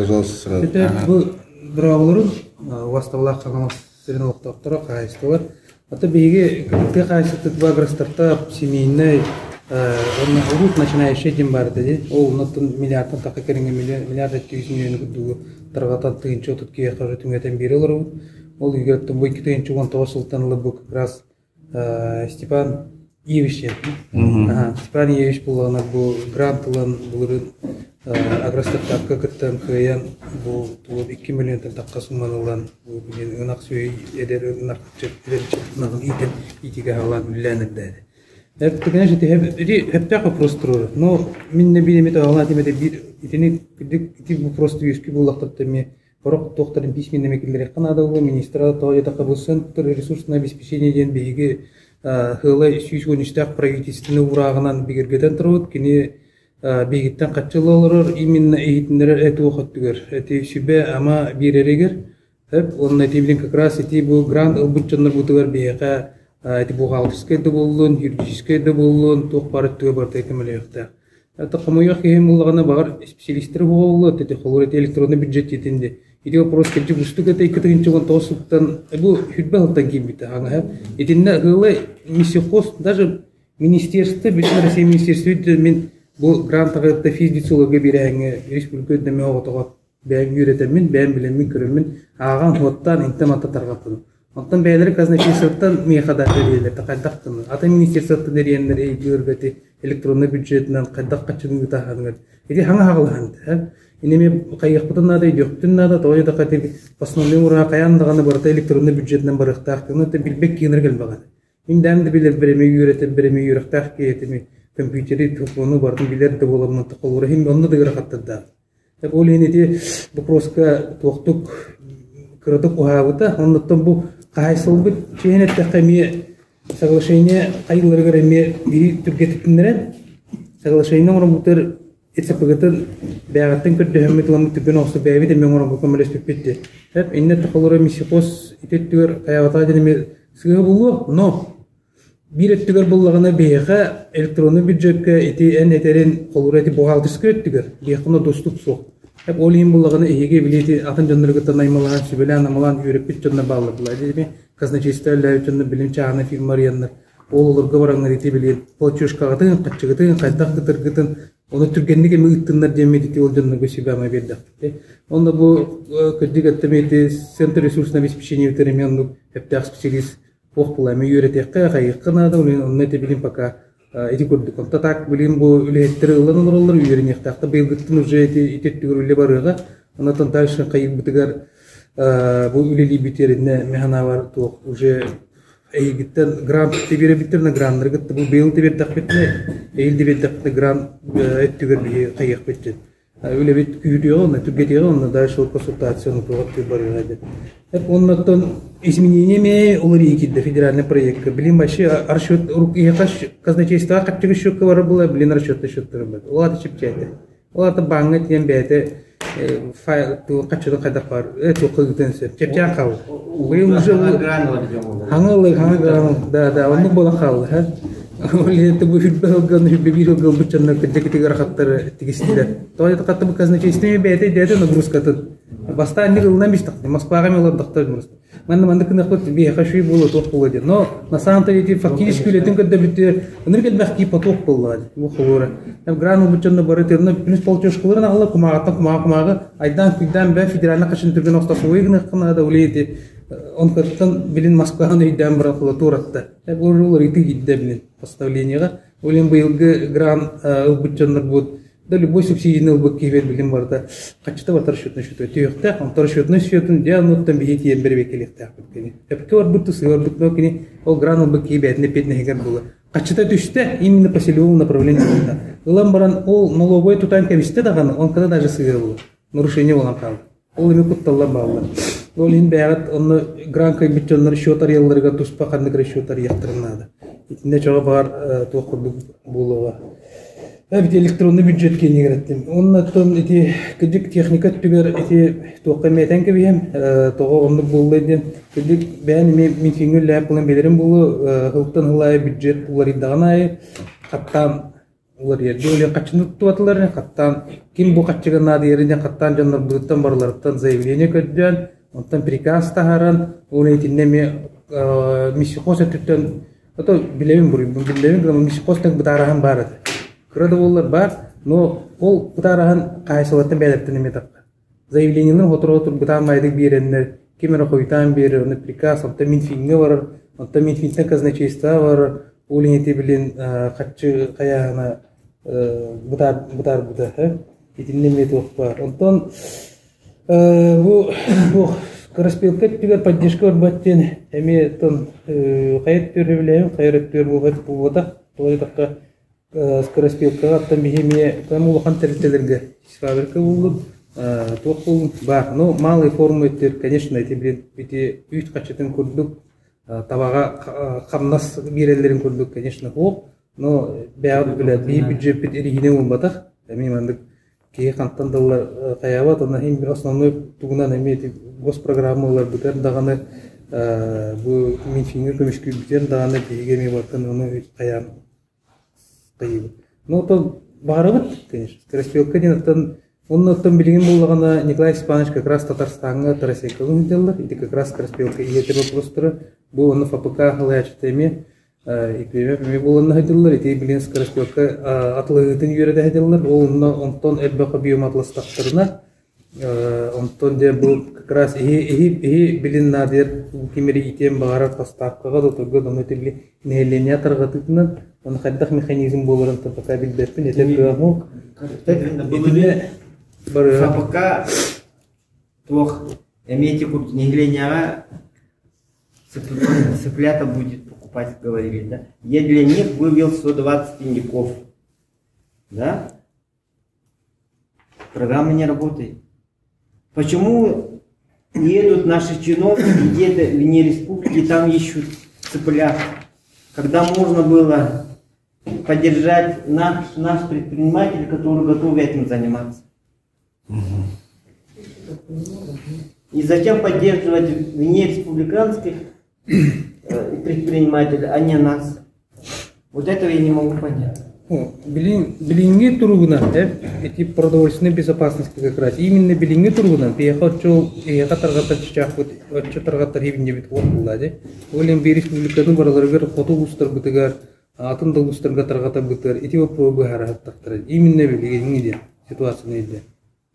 пожалуйста. Это бравлар, ваставлах канал сыренок доктора кайстылар. Это беги те кайсты багр стартап семейный он рух начинающий тем барды. Ол нотон миллиардтан так керенге миллиард 200 миллион гуду таргатан тыгынча тут ке кажетиңе тем берилер. Ол егерде бу 2019 султанлы бу как раз Степан Евич. Степан Евич булган бу грантлан булыр агростартапка кыттан кыян бу 2 миллионтан такка суммаланган бу мен ынак сөй эдер ынак чыгып итиге алган биленде. Это, конечно, это просто, но min ne bileyim de Allah demede bir itini bu просто yüzkü bullakta me Порок тохтарын письменный мекемелер Канадалы министра тоя тақабылсын ресурсное обеспечение ден беги хылы сүйсгөнүстак правительственный урагынан бигергеден турут кини бегиттен катчылалар именно эйтинер эту хаттыгер эти себе ама биререгер хеп онна тиблин как раз эти бу грант албутчандар бутугар бега эти бухгалтерская да боллун юридическая да боллун тох барыттыга барта кемелехте это камуяк кем улгана бар специалисттер боллу эти холор электронный бюджет етинде. Иди вопрос кенче бустуга тей кытынчыгын тосуптан бу хүтбалтан кимбите аңа этинне гылы миссиохоз даже министерство бюджет России министерство мен бу грантага физиология бирәңе республика деме оготога бәң юретемен бәң билемен көрөмөн аган хоттан интемата таргатын оттан бәйләр казначействодан мехада берилер такайдактын ата министерстводан дереннер эйгөргөти электронный бюджетнан кайдак качыгын тахангыр иди хаңа хагалан инеме кайыкпытын нада идёктүн нада тоя да катеп основной ура каяндаганы барта электронный бюджетнен барыктак кыны те билбек кийинергел багат индәмди билер береме юретеп береме юрактак кетеми компьютери телефону бардым билер де боламын токолура хим онны да гырахаттада деп олени вопроска токтук кырдык уhabыта оннотон бу кайсылбы ченетте кеме соглашение кайылырга эме бири түргетиндерен соглашение орнутер ИЦПГТ бягаттын көддөһөммү туламы түбүн оксу бэби де мен орон көмөлөс пиппитти. Хеп инне тохолора мисикос итеттүгөр каябата деме сыгы булу, но бир эттүгөр буллагына бега электронный бюджетке ити эн этерин колура эти бухгалтерский өттүгөр бехуна доступ сок. Хеп олин буллагына эге билети атын жандыргыта наймалган сүбелан амалан юрепит жонна баллы була деме казначейство ләүчөннө билим чагына фирмарыяннар ололорго бараңар ити билет платежкагатын качыгытын кайдак кытыргытын onu Türkiye'deki mülkünler cemiyeti olduğunu göstermeye verdik. Onda bu kırdıkattemeti center resursuna обеспечение veterimiyanlık hep de spesialist pohpulama yönetek kayıkına da onun ne bileyim paka etikurduk. Tatak bileyim bu ületleri ulanılırlar yönetek takta belgittin уже etikürüyle barıga. Ondan taşın kayık bitigar bu üleli biterine mehana var to уже Eğitten grant tibire bitirne grantlar gitti bu bel tibir takbetne eğil tibir takbetne grant ettüger bir kayık bitecek. Öyle bir küyüyor ona tüketiyor ona da şu konsultasyonu proaktif barınadı. Hep ondan изменение mi olur iki de federalный проект. Bilin başı arşivt rukiye kaç казначейство kaçık şok var bula bilin arşivtte şoktur var. O da çıkacak. O da banka diyen beyde fayl tu kaçıda kadar var. Tu kılgıdan sen. Çepçen kal. Uyum уже hangalı da onu bola kal ha. Öyle de bu futbolgan bir gol bıçanlar kıcık rahatlar tigistiler. Toya da kattı bu казначейство beyde dedi nagruskatın. Basta anne yıldan bir taktı. Moskva'ya mı yolladı taktı. Manda kına kut bir haşi bulu top buladı. No, на самом деле фактически летим когда бит энергия бахки поток бuladı. Bu xora. Hem granul bıçanlar barıtırına plus полчашкаларына алла кумага айдан фиддан бе федеральный кашын түрген остасы ойгны кына да улети. Он каттан билин Москваны идем братла туратта. Hep olur ити гидде билин поставлениега. Олен быйылгы гран быçanlar бут. Да любой субсидийный баккивер билин барда. Качта батар счетный счет өтөктө, он счетный счетун диагноздон бихет ем бербекелектак биткени. Hep көр бутты сыгыр бутно кини ол гранул баккибетне петнегер була. Качта түштө именно по селевому направлению. Ылам баран ол налоговой тутанка висте даганы, он когда даже сыгыр була. Нарушение болан калды. Ол эми кутталла баалар. Ол ин бягат оны гранкай битчоннор счет арыяларга туспа кандыгы счет арыяктырынады. Итинде чога бар токурдук булуга. Бит электронный бюджет кенегереттим. Оннан эти кыдык техника түгөр эти токкаметен кебем того онды булден кыдык бән мен фингүл ләп булан белерим булу хылтан хылай бюджет булар идаганы каттан улар ерде оле качын туатылар каттан ким бу качыган нады ерине каттан жаннар буттан барлардан заявление көддөн онтан приказ тахаран оле тиннеме мисихоса түттөн ото билебин билебин мисихостан бутарахан бар кырада боллар бар но ол бутарахан кайсылаттан бәлеттен эме тапка заявлениенин отур бутамайды береннер кемера койтан бери оны приказ онтан минфинге барар онтан минфинтен казначейство барар улинети билин качы каяна бутар итиннеме топпар онтон бу Скороспелка тигер поддержка орбаттен эми тон кайыт төрүлөм кайрат төрүлөт булда той такка скороспелка аттан бихимия камулхан терителерге фабрика болуп токул бар но малый форма өттөр конечно эти билет бити 3 качытын көрдүк табага камнас бирелерин көрдүк конечно ок но бяг билет би бюджет бит эригине болбатак эми мандык кей кантан доллар каябат ана эң основной тугунан эми госпрограммалар бутер даганы бу минфинге көмүшкү бутер даганы бегеме бартын аны каян кыйып но то барыбыт конечно скороспелка денаттан оннан билген болгона Николай Степанович как раз Татарстанга тарасекалын делдер ити как раз скороспелка илетер вопростары бу аны ФПК халаячтеме и болонна хайдылар ити билген скороспелка атлыгытын үйрөдө хайдылар ол онтон элбака биом атластактарына онтон де бу как раз билин надер кимери итем багара поставкага да тогда да метли неления таргатытынан он хаддах механизм болорун ФПК билбеппин этеп гаму ФПК тох имейте курс неления цыплята будет покупать, говорили, да? Я для них вывел 120 тенников, да? Программа не работает. Почему едут наши чиновники где-то вне республики, там ищут цыплят, когда можно было поддержать наш предприниматель, который готов этим заниматься? И зачем поддерживать вне республиканских предпринимателей, а не нас? Вот этого я не могу понять. Билинге тургуна, эти продовольственной безопасности как раз. Именно билинге тургуна, приехал таргата чичах, отчет таргата ревенде бит вот булады. Олем бе республиканың бараларыгар фото устар битыгар, атын да устарга таргата битыр. Эти вопросы характер. Именно билинге ситуация нейде.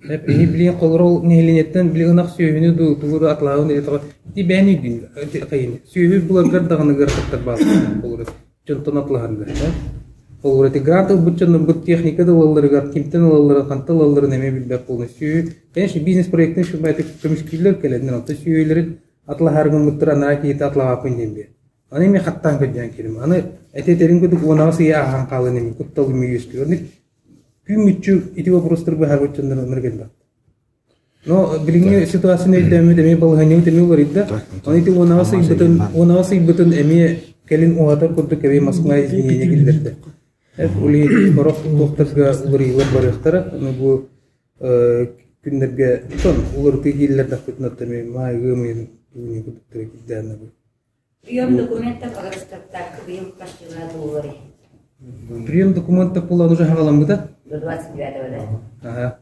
Эни билин колрол нехленеттен билин ак сүйөнү тугуру атлауын этер. Ти бени gün кайын. Сүйөбү буларга даганы гартар бар. Болор. Жонтон атлаганга. Болор эти грантов бутчан бут техникада оларга кимтен оларга кантал олар неме билбек полностью. Конечно, бизнес проектин шубайты көмүшкүлөр келедин. Ата сүйөлөр атлагаргын муттара наки атлага пиндембе. Аны ме хаттан көдөн келим. Аны этерин көдүк онасы я ахан калын эми куттал мүйүскү. Күмүчү эти вопростар бахар өчөндөр өнөргөн. Но билинге ситуацияны эме болгонун теме бар иде. Аны ти онасы бутун эме келин уатар көрдүк эме Москва изменение келдирди. Ули бороф докторга уларыйлар барыктар, аны бу күндөргө тон улар тегилер да көтнөт эме майгымын күнү көтөктөр кидданы бу. Прием документов так прием каштыгына доллары. Прием документов было уже хагаламбыда? До 29-го, да. Ага.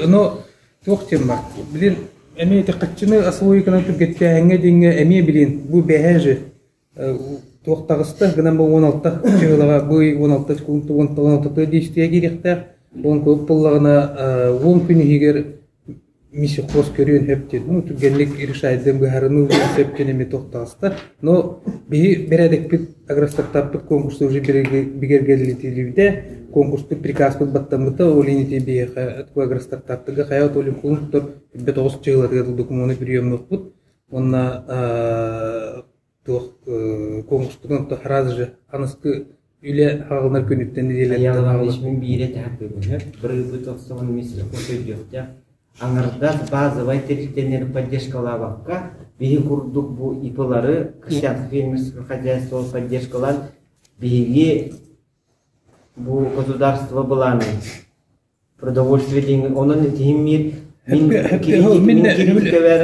Но тохтема. Блин, эми эти каччыны асылы эканан түргетке әңге денге эми билин бу бәһәже тохтагыста гына бу 16 чыгылага бу 16 действия керекте. Он көп буллагына 10 күн егер мисихоз көрүн хептен. Ну түргенлек иршайдым баһарыны септен эми тохтагыста. Но би бередек бит агростартап конкурсы уже бигергелитилибде конкурстук приказ баттамыта олинити биха атку агростартаптыга хаят олим кулуктор бетогус чыгылатыга документы приемдук бут. Онна конкурстуган тахразы аныскы үле хагылар көнүттен деле. Мен бире тапты. Бир бутовстон мисля көтөйдүк. Аңарда базовый территориальная поддержка лавакка, биги курдук бу ипылары, крестьянское фермерское хозяйство поддержкалар, биги бу государство буланы. Продовольствие деньги, онун тимир, мин кредиткалар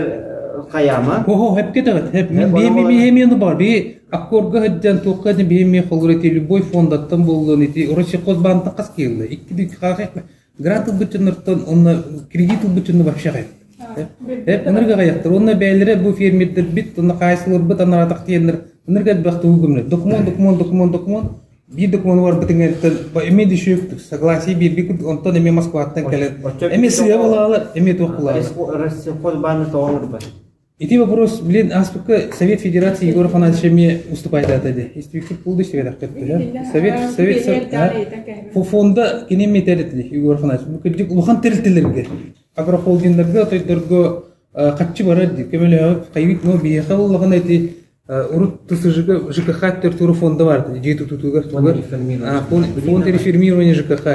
Kayama. Ого, hep кетет. Hep Hep беми ona беми бар. Би аккорга хаджан тоққа беми холрети любой фондаттан болдон ити Россия козбанта кас келди. Икки бик хакык грант бутунуртан онна кредит бутуну вообще гайт. Hep энерга гаяктыр. Онна бәйлере бу фермердер бит, онна кайсылар бит анара тактыендер. Энерга бахты угумне. Документ. Bir doküman var bitingen emin düşüktük. Согласие bir ondan emin Moskva'dan gelen. Emin size olalar, emin toqlar. Россия Хозбанк товар бар. Эти вопрос, блин, аспекты Совет Федерации Егор Афанасьевич уступает от этого. Историк полный свет. Совет фонда кинем территории Егор Афанасьевич. Букет лухан территории. Агрохолдингдерге, тойдерге катчи барады. Кемеле кайвит но биехал лухан эти урут тусыжыга ЖКХ тертуру фонда бар. Жету тутуга. Фонд реформирования ЖКХ.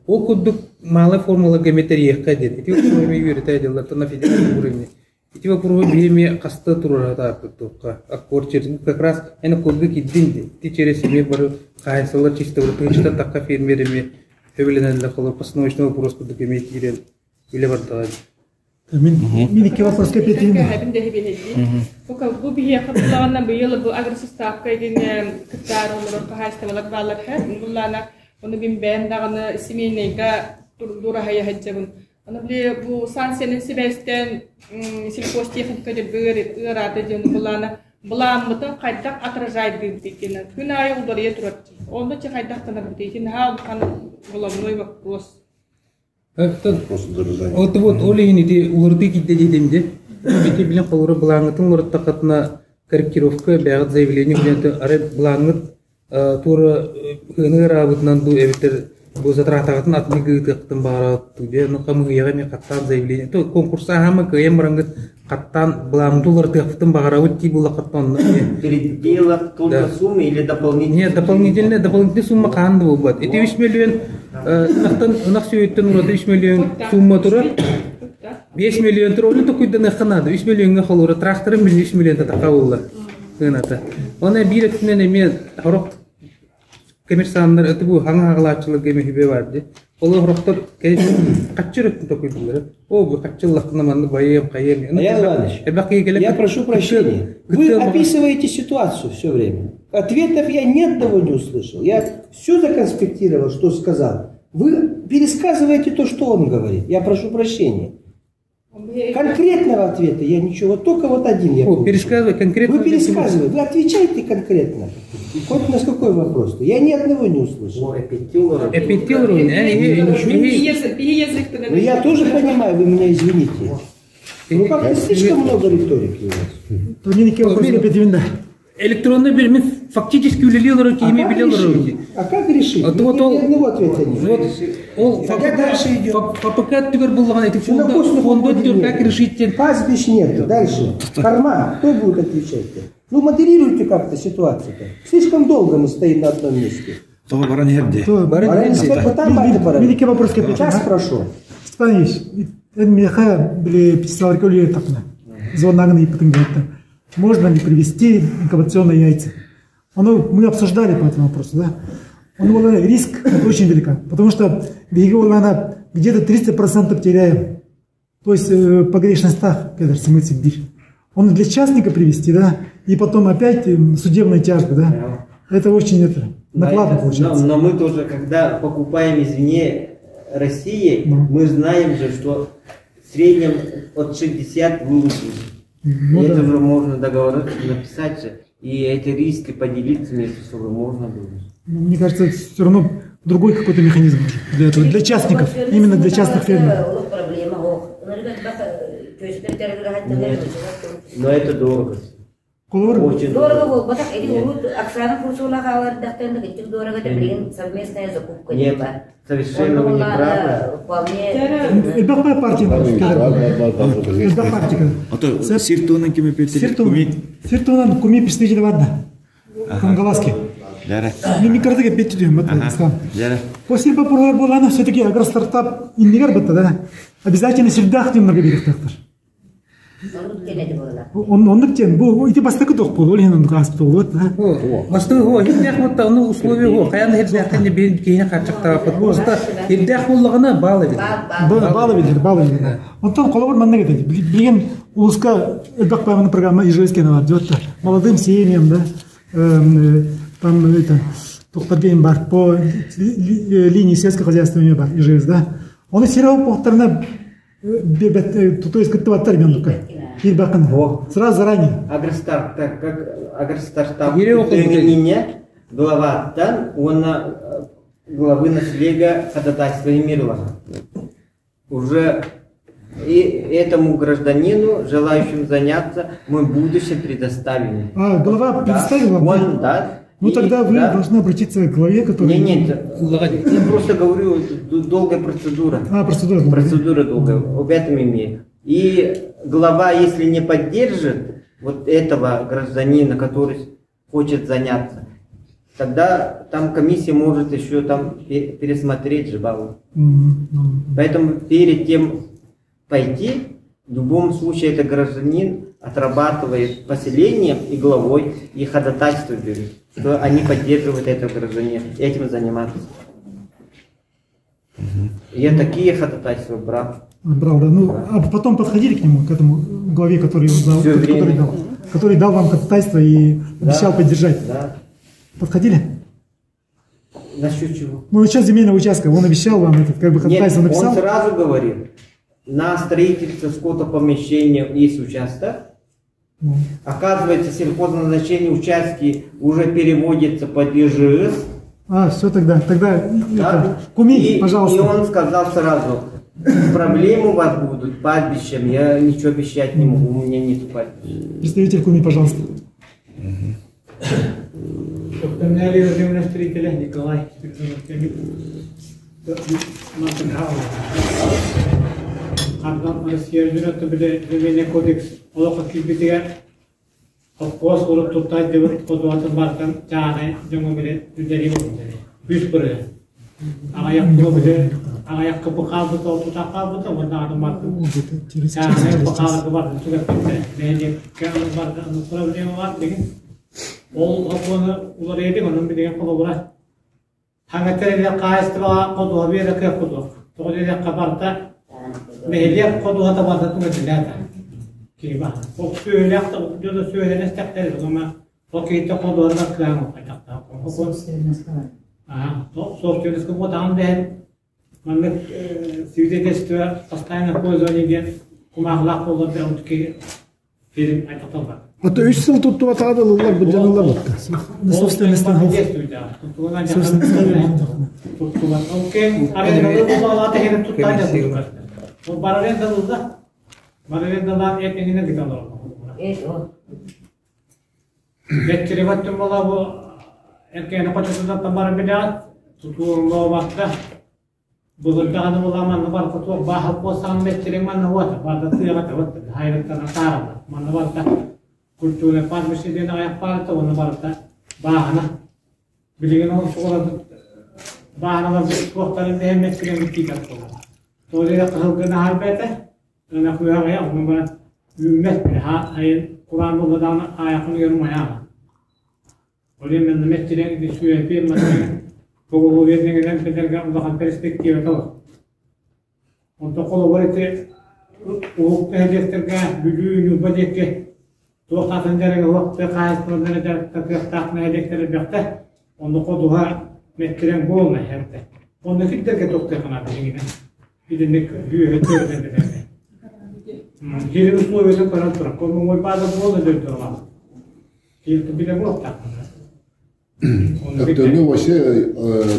О кудук малая формула геометрии кадет. Эти уровни юритайдерлар на федеральном уровне. Эти вопросы беми каста турата только аккорд как раз это кодги кидинди. Ты через семьи бару кайсалар чисто вот что такая фермерами февеленалла коло постановочный вопрос кодги метирен или варда. Мини ке вопрос капитан. Пока губи я хаблагана бияла бу агрессив ставка гене катар он рохаста валак балак ха гуллана он бим бен дагана семейнега дура хая хаджабун она бли бу сансенен сибестен сельхозтехника деп бөгөрөт ыраты жөн булана буламытын кайдак отражает бирдикена күн айы удары турат онда че кайдак тана бирдикен ха кан буламной вопрос. Вот олени де улырды кидде дедимде. Бите билен колору булаңытын улыртта катына корректировка бягыт заявление билен аре булаңыт тура хыныр абытнан ду эбитер бу затратагатын атмыгы тыктын барат туде ну камыгыга мен каттан заявление то конкурса хамы кем рангыт каттан буламдулар тыктын багарабыт ки була каттан Передела только суммы или дополнительные? Нет, дополнительная сумма канды болбат. Эти 3 миллион нахтан нахсөйттен урады 3 миллион сумма тура 5 миллион тура олы токуйдан наханады 3 миллионга холура тракторын 5 миллионда така болла кыната. Оны биреттен эме хорок коммерсанттар это бу хаңагалаачылык эме хибе барды. Олы хороктор качырык токуйдулар. О бу качыллыкны манды байым кайым. Я прошу прощения. Вы описываете ситуацию все время. Ответов я ни одного не услышал. Я все законспектировал, что сказал. Вы пересказываете то, что он говорит. Я прошу прощения. Конкретного ответа я ничего, только вот один я помню. Пересказывай конкретно. Вы пересказываете, вы отвечаете конкретно. Хоть на какой вопрос? Я ни одного не услышал. Ну я тоже понимаю, вы меня извините. Ну как-то слишком много риторики у вас. Мини ке вопрос капитан. Электронный билет фактически улилилар кими билилар. А как решить? Вот ни одного ответа нет. Вот Тогда дальше идем. ППК теперь булган эти фонды как решить? Пастбищ нет. Дальше. Карман. Кто будет отвечать-то? Ну модерируйте как-то ситуацию-то. Слишком долго мы стоим на одном месте. Мини ке вопрос капитан. Час прошел. Степан Ильич, меха были писаларкули этапно. Звонагны и потенгетто. Можно ли привести инкубационные яйца? Мы обсуждали по этому вопросу, да? Риск очень велик, потому что она где-то 30% теряем. То есть погрешность когда смыться бить. Он для частника привести, да? И потом опять судебная тяжба, да? Это очень накладно получается. Но мы тоже, когда покупаем извне России, мы знаем же, что в среднем от 60 вылупили. Ну, это же можно договориться, написать же, и эти риски поделиться между собой можно было. Мне кажется, все равно другой какой-то механизм для этого, для частников, именно для частных фермеров. Но это дорого. Очень дорого. Нет, совершенно вы не правы. Это партия. Это партия. А то Сиртунан кеме петели. Сиртунан куми представитель вадна. Кангаласки. Не картаге петели. После популяр была все-таки агростартап иннигер бата, да. Обязательно сельдах немного берег тахтар. Onu geledi böyle. Оннук тен бу ити бастакы ток болду, ол энди аспыт болот, да. Бастығы го хилдях вот оны условия го каян хилдях тенде бен кейин качакта просто хилдях боллыгына баалы бит. Балы бир. Онтон колобор манда кетет. Билген улуска элбакпайгын программа Ижевскена бар, диот. Молодым семьям, да. Там это токтарбен бар по линии сельского хозяйства бар Ижевс, да. Оны сериал повторна то есть как-то оттармендука. Сразу заранее. Агростарт, так как Агростартап меня глава там, он главы наследия ходатайства Емирова. Уже и этому гражданину, желающему заняться, мы будущее предоставили. А, глава предоставила? Он, да. Ну тогда вы должны обратиться к главе, который... Нет, я просто говорю, долгая процедура. Процедура долгая. Процедура долгая, об этом имею. И глава, если не поддержит вот этого гражданина, который хочет заняться, тогда там комиссия может еще там пересмотреть жалобу. Поэтому перед тем пойти, в любом случае этот гражданин отрабатывает поселением и главой и ходатайство берет, что они поддерживают этого гражданина, этим заниматься. Я такие ходатайства брал. Брал, да. Ну, а потом подходили к нему, к этому главе, который дал вам ходатайство и обещал поддержать. Да. Подходили? Насчет чего? Ну, насчет земельного участка. Он обещал вам этот, как бы ходатайство написал? Он сразу говорил, на строительство скотопомещения есть участок. Оказывается, сельхозназначение участки уже переводится под ИЖС. Все тогда. Да? Куми, пожалуйста. И он сказал сразу, проблемы у вас будут пастбищем, я ничего обещать не могу, у меня нет пастбища. Представитель Куми, пожалуйста. Строителя Николай. Россия жөнөттү биле Земельный кодекс олока килбитиге Оппос олуп туртай деп кодуатын бартын жааны жоңо биле үдери болду. Бүс бирі. Ағаяқ бұғы біле, ағаяқ қыпы қалды толты тақалды да, онда адам барды. Жааны бұқалығы барды, түгіп бітті. Бәйдек кәңіз барды, оның проблема бар деген. Ол оны улар едік, оның білеген қолы бұра. Таңғаттерелі қайысты баға қодуға бері кәп қодуға. Тоғы дедек қабарда, мәйдек қодуға табарда түгетіледі. Кейба. Ол сөйлеқті, жода сөйленес тәқтері, сома ол кейтті қодуғарда кіләңі қайтақта. Собственность вот там ден, мы свидетельство постоянно пользования кумахлах было для утки фильм это тоже. А то еще сил тут вот надо лула будем лула. Собственность там действует, да. Тут окей, а это было это это тут таня. Вот бараренда лула, бараренда на это не надо. Это. Вечер вот там было Erkeğine koçasından tamar bidat, tutuğumda vakta. Bulundağını bulamanda var tutuğu bahal posan metçirin manna vata, varda tıyağıta vata, hayretten atarada. Manna varda kultuğuna parmışı dene ayak parta, onu varda bahana. Bilgin onu soğuradı, bahana var bir kohtarın dehem metçirin bittiği katı. Toğdayda kıhılgına halbete, öne kuyağıya, onu bana ümmet bile, hayır, Kur'an bulundan ayakını yormaya. Oleh mana mesjid di Suwedi mana kogo wetne dengan penderga untuk perspektif itu. Untuk kalau berarti ukte terga dulu budget ke tuh kapan jarak waktu kais pernah jarak tak nak jarak berkata untuk kodoha mesjid gol nah herte. Untuk kita ke tuh terkena begini. Ini nek dua itu ada. Jadi usmo itu kalau terus kalau mau pada gol itu terus. Kita bila gol tak. Актуально вообще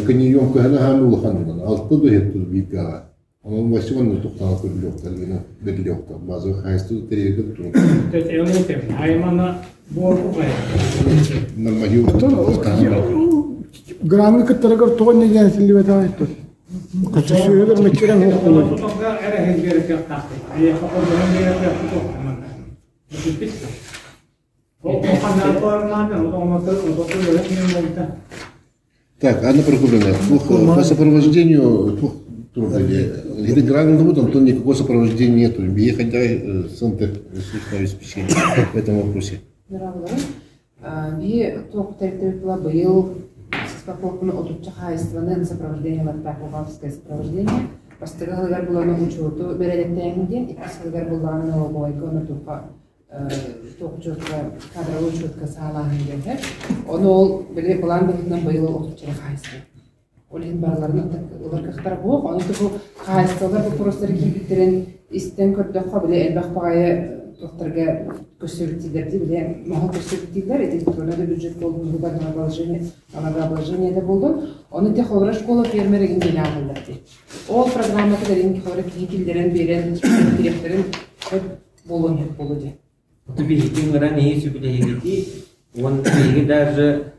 каньон кахана хамул хандан алтыды хетту бипяга. Он вообще он тоқтана көбілөктер гена бедлөктер. Базы хайсту терегел туру. Тетелете аймана борку кай. Нормаю. Грамын кыттарагар тогон деген силбета айтты. Кача сөйлер мечерен окулу. Тога эре хелберек тахты. Ая каподан берек тахты. Это пицца. Так, одно проблема. По сопровождению Федеральным работам то никакого сопровождения нету. Хотя центр ресурсного обеспечения в этом вопросе. Би тоқтайтыр была был с пополками от чахайства сопровождение бухгалтерское сопровождение. Постигал было на учету берелектенген и постигал было на логойку на тупа тоқчутка кадровый учетка салахынген. Он ол бере план битнен было от чахайства. Олин барларны олар кахтар бу, аны ту хайсталар бу просто кибитерен истен көрдө кабыле элбак багая докторга көсөлтүлөр биле мага көсөлтүлөр эти төлөдө бюджет болду налогообложение да болду. Аны те ховра школа фермерин деле алды. Ол программада дерин ховра китилдерин берен директорин болон болду. Вот видите, ранее есть юбилей, он даже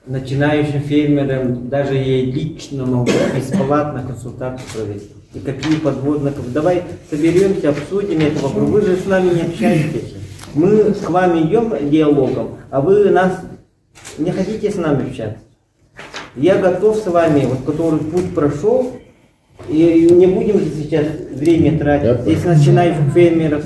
начинающим фермерам, даже я лично могу бесплатно консультацию провести. И какие подводные... Давай соберемся, обсудим это вопрос. Вы же с нами не общаетесь. Мы к вам идем диалогом, а вы нас не хотите с нами общаться. Я готов с вами, вот, который путь прошел, и не будем же сейчас время тратить. Если начинающих фермеров...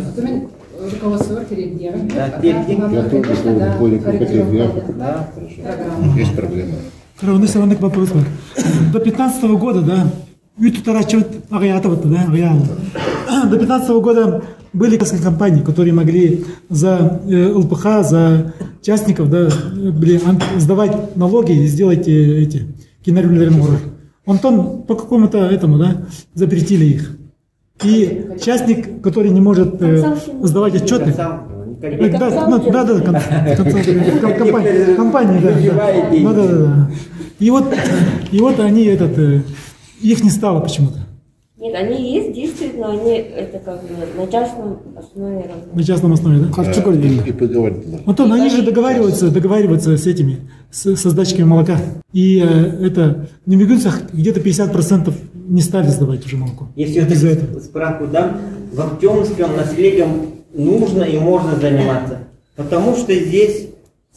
Есть проблема. Равносильный вопрос. До 15 года, да, до 15 года были компании, которые могли за ЛПХ, за частников, да, сдавать налоги и сделать эти кинорегулярные. Он там по какому-то этому, да, запретили их. И частник, который не может сдавать отчеты, компания, да. И вот они их не стало почему-то. Нет, они есть, действительно, они это как бы на частном основе работают. На частном основе, да? Вот они же договариваются с этими, с сдатчиками молока. И это в Немигунцах где-то 50% не стали сдавать уже молоко. Если это справку дам, в Актемском наследием нужно и можно заниматься. Потому что здесь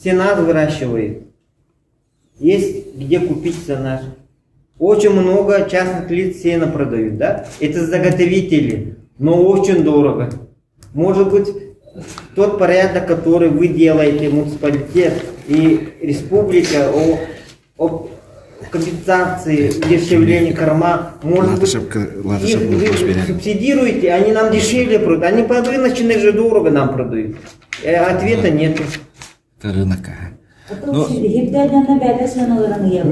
сенат выращивает. Есть где купить сенаж. Очень много частных лиц сено продают, да? Это заготовители, но очень дорого. Может быть, тот порядок, который вы делаете, муниципалитет и республика, о компенсации, дешевлении корма, может быть, вы субсидируете, они нам дешевле продают. Они по рыночной же дорого нам продают. Ответа нет.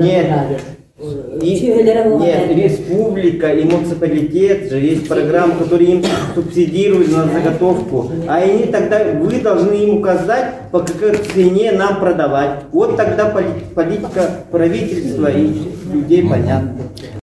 Нет. Нет, республика и муниципалитет же есть программы, которые им субсидируют на заготовку, а они тогда, вы должны им указать, по какой цене нам продавать. Вот тогда политика правительства и людей понятна.